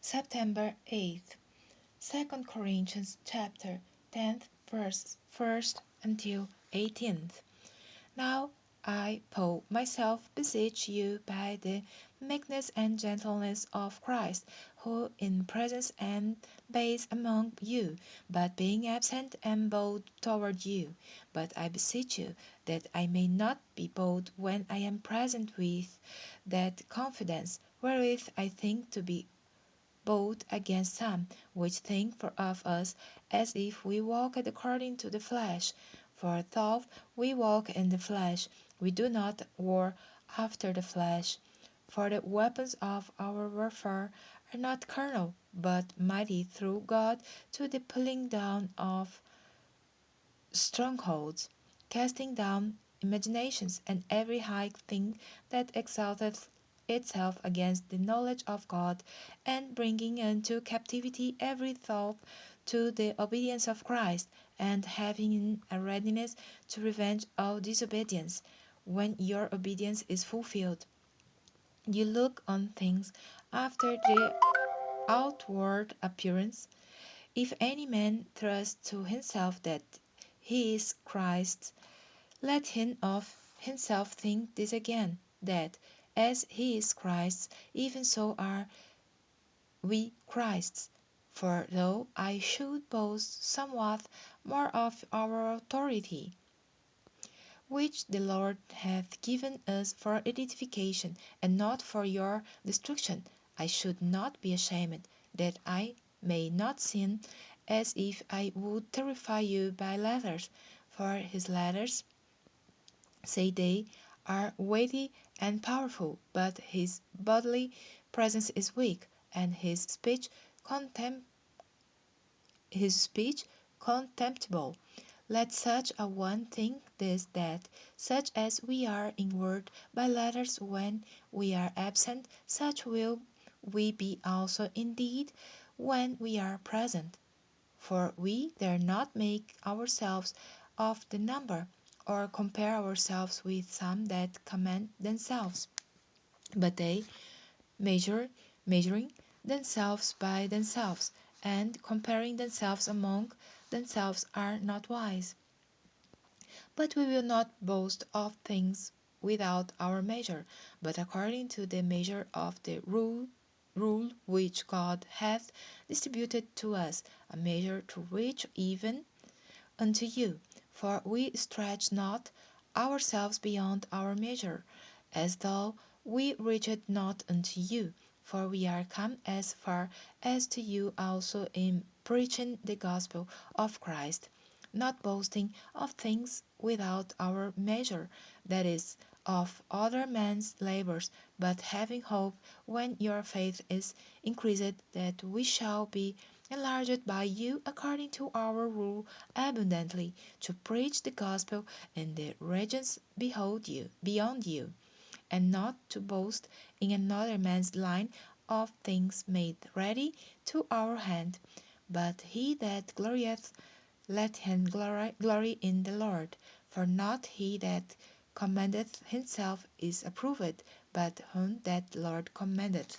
September 8th, 2 Corinthians chapter 10, verse 1st until 18th. Now I, Paul, myself beseech you by the meekness and gentleness of Christ, who in presence am base among you, but being absent am bold toward you. But I beseech you that I may not be bold when I am present with that confidence wherewith I think to be bold against some, which think for of us as if we walked according to the flesh. For though we walk in the flesh, we do not war after the flesh. For the weapons of our warfare are not carnal, but mighty through God to the pulling down of strongholds, casting down imaginations and every high thing that exalteth itself against the knowledge of God, and bringing into captivity every thought to the obedience of Christ, and having a readiness to revenge all disobedience, when your obedience is fulfilled. You look on things after the outward appearance. If any man trust to himself that he is Christ, let him of himself think this again, that as he is Christ, even so are we Christ's. For though I should boast somewhat more of our authority, which the Lord hath given us for edification, and not for your destruction, I should not be ashamed, that I may not sin, as if I would terrify you by letters. For his letters, say they, are weighty and powerful, but his bodily presence is weak, and his speech contemptible. Let such a one think this, that such as we are in word by letters when we are absent, such will we be also in deed when we are present. For we dare not make ourselves of the number, or compare ourselves with some that commend themselves. But they, measure, measuring themselves by themselves, and comparing themselves among themselves, are not wise. But we will not boast of things without our measure, but according to the measure of the rule which God hath distributed to us, a measure to which even unto you. For we stretch not ourselves beyond our measure, as though we reached not unto you. For we are come as far as to you also in preaching the gospel of Christ, not boasting of things without our measure, that is, of other men's labors, but having hope when your faith is increased, that we shall be enlarged by you according to our rule abundantly, to preach the gospel in the regions beyond you, and not to boast in another man's line of things made ready to our hand. But he that glorieth, let him glory in the Lord. For not he that commendeth himself is approved, but whom that Lord commendeth.